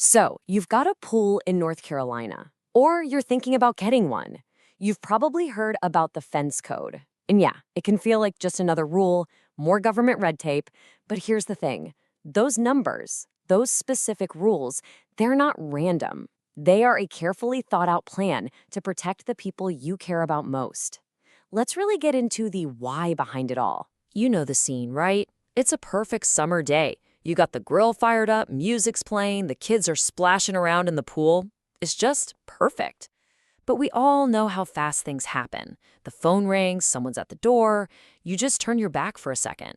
So, you've got a pool in North Carolina, or you're thinking about getting one. You've probably heard about the fence code. And yeah, it can feel like just another rule, more government red tape. But here's the thing, those numbers, those specific rules, they're not random. They are a carefully thought out plan to protect the people you care about most. Let's really get into the why behind it all. You know the scene, right? It's a perfect summer day. You got the grill fired up, music's playing, the kids are splashing around in the pool. It's just perfect. But we all know how fast things happen. The phone rings, someone's at the door, you just turn your back for a second.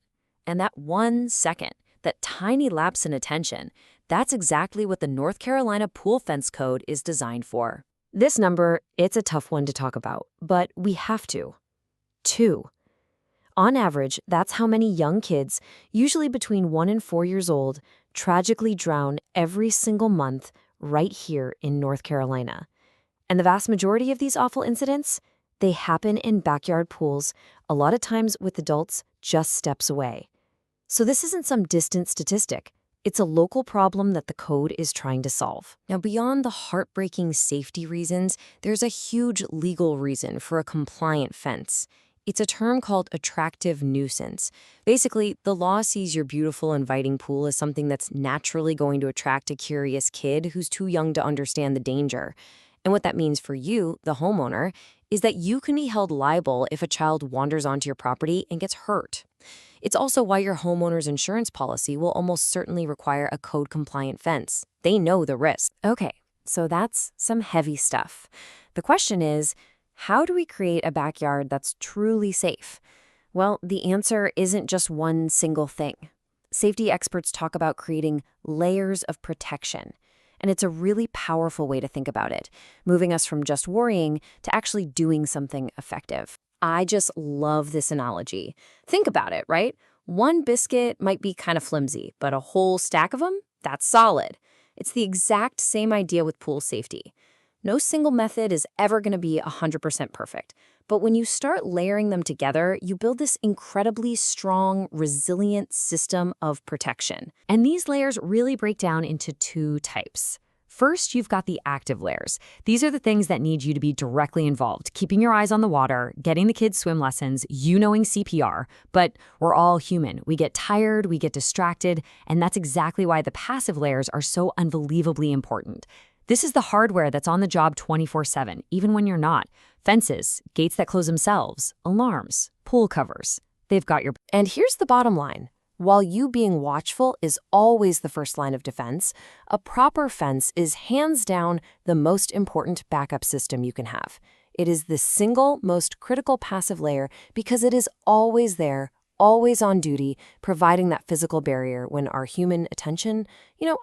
And that 1 second, that tiny lapse in attention, that's exactly what the North Carolina Pool Fence Code is designed for. This number, it's a tough one to talk about, but we have to. 2. On average, that's how many young kids, usually between 1 and 4 years old, tragically drown every single month right here in North Carolina. And the vast majority of these awful incidents, they happen in backyard pools, a lot of times with adults just steps away. So this isn't some distant statistic. It's a local problem that the code is trying to solve. Now, beyond the heartbreaking safety reasons, there's a huge legal reason for a compliant fence. It's a term called attractive nuisance. Basically, the law sees your beautiful, inviting pool as something that's naturally going to attract a curious kid who's too young to understand the danger. And what that means for you, the homeowner, is that you can be held liable if a child wanders onto your property and gets hurt. It's also why your homeowner's insurance policy will almost certainly require a code-compliant fence. They know the risk. Okay, so that's some heavy stuff. The question is, how do we create a backyard that's truly safe? Well, the answer isn't just one single thing. Safety experts talk about creating layers of protection. And it's a really powerful way to think about it, moving us from just worrying to actually doing something effective. I just love this analogy. Think about it, right? One biscuit might be kind of flimsy, but a whole stack of them, that's solid. It's the exact same idea with pool safety. No single method is ever going to be 100% perfect. But when you start layering them together, you build this incredibly strong, resilient system of protection. And these layers really break down into 2 types. First, you've got the active layers. These are the things that need you to be directly involved, keeping your eyes on the water, getting the kids swim lessons, you knowing CPR. But we're all human. We get tired, we get distracted, and that's exactly why the passive layers are so unbelievably important. This is the hardware that's on the job 24/7, even when you're not. Fences, gates that close themselves, alarms, pool covers. They've got your... And here's the bottom line. While you being watchful is always the first line of defense, a proper fence is hands down the most important backup system you can have. It is the single most critical passive layer because it is always there, always on duty, providing that physical barrier when our human attention,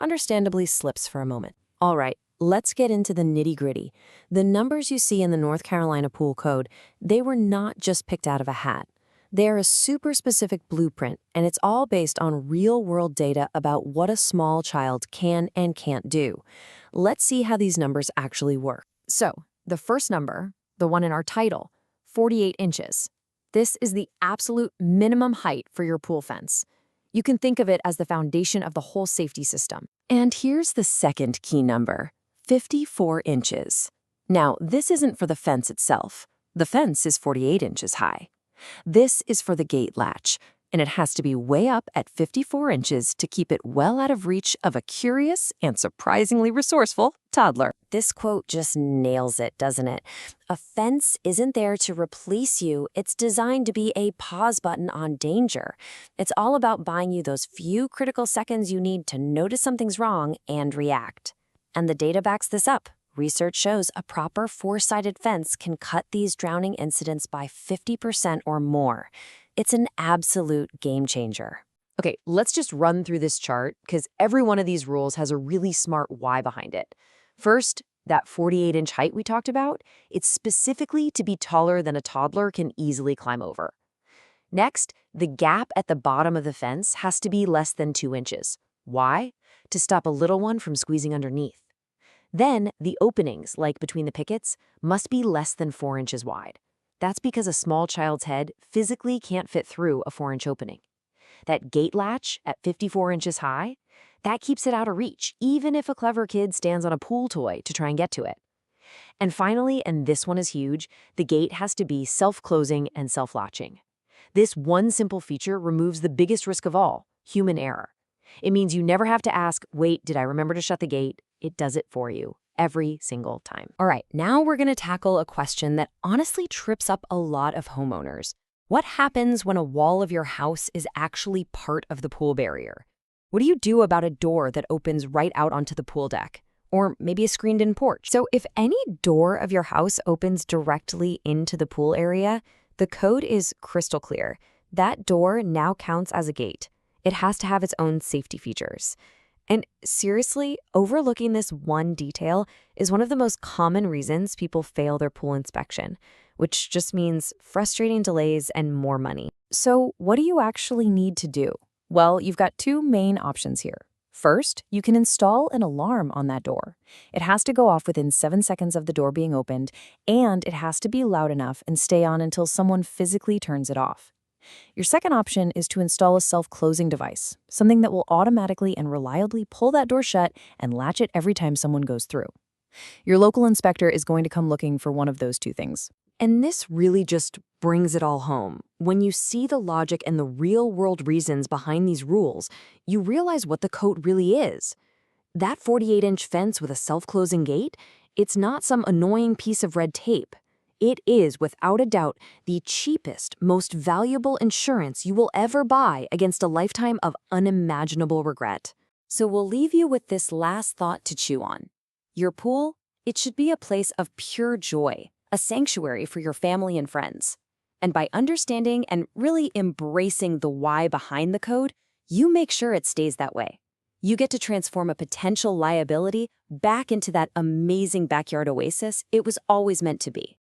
understandably slips for a moment. All right. Let's get into the nitty-gritty. The numbers you see in the North Carolina Pool Code, they were not just picked out of a hat. They're a super specific blueprint, and it's all based on real-world data about what a small child can and can't do. Let's see how these numbers actually work. So, the first number, the one in our title, 48 inches. This is the absolute minimum height for your pool fence. You can think of it as the foundation of the whole safety system. And here's the second key number. 54 inches. Now, this isn't for the fence itself. The fence is 48 inches high. This is for the gate latch, and it has to be way up at 54 inches to keep it well out of reach of a curious and surprisingly resourceful toddler. This quote just nails it, doesn't it? A fence isn't there to replace you. It's designed to be a pause button on danger. It's all about buying you those few critical seconds you need to notice something's wrong and react. And the data backs this up. Research shows a proper 4-sided fence can cut these drowning incidents by 50% or more. It's an absolute game changer. Okay, let's just run through this chart because every one of these rules has a really smart why behind it. First, that 48-inch height we talked about, it's specifically to be taller than a toddler can easily climb over. Next, the gap at the bottom of the fence has to be less than 2 inches. Why? To stop a little one from squeezing underneath. Then, the openings, like between the pickets, must be less than 4 inches wide. That's because a small child's head physically can't fit through a 4-inch opening. That gate latch at 54 inches high, That keeps it out of reach, even if a clever kid stands on a pool toy to try and get to it. And finally, and this one is huge, the gate has to be self-closing and self-latching. This one simple feature removes the biggest risk of all, human error. It means you never have to ask, wait, did I remember to shut the gate? It does it for you every single time. All right, now we're going to tackle a question that honestly trips up a lot of homeowners. What happens when a wall of your house is actually part of the pool barrier? What do you do about a door that opens right out onto the pool deck? Or maybe a screened-in porch? So if any door of your house opens directly into the pool area, the code is crystal clear. That door now counts as a gate. It has to have its own safety features. And seriously, overlooking this one detail is one of the most common reasons people fail their pool inspection, which just means frustrating delays and more money. So what do you actually need to do? Well, you've got two main options here. First, you can install an alarm on that door. It has to go off within 7 seconds of the door being opened, and it has to be loud enough and stay on until someone physically turns it off. Your second option is to install a self-closing device, something that will automatically and reliably pull that door shut and latch it every time someone goes through. Your local inspector is going to come looking for one of those two things. And this really just brings it all home. When you see the logic and the real-world reasons behind these rules, you realize what the code really is. That 48-inch fence with a self-closing gate, it's not some annoying piece of red tape. It is, without a doubt, the cheapest, most valuable insurance you will ever buy against a lifetime of unimaginable regret. So we'll leave you with this last thought to chew on. Your pool, it should be a place of pure joy, a sanctuary for your family and friends. And by understanding and really embracing the why behind the code, you make sure it stays that way. You get to transform a potential liability back into that amazing backyard oasis it was always meant to be.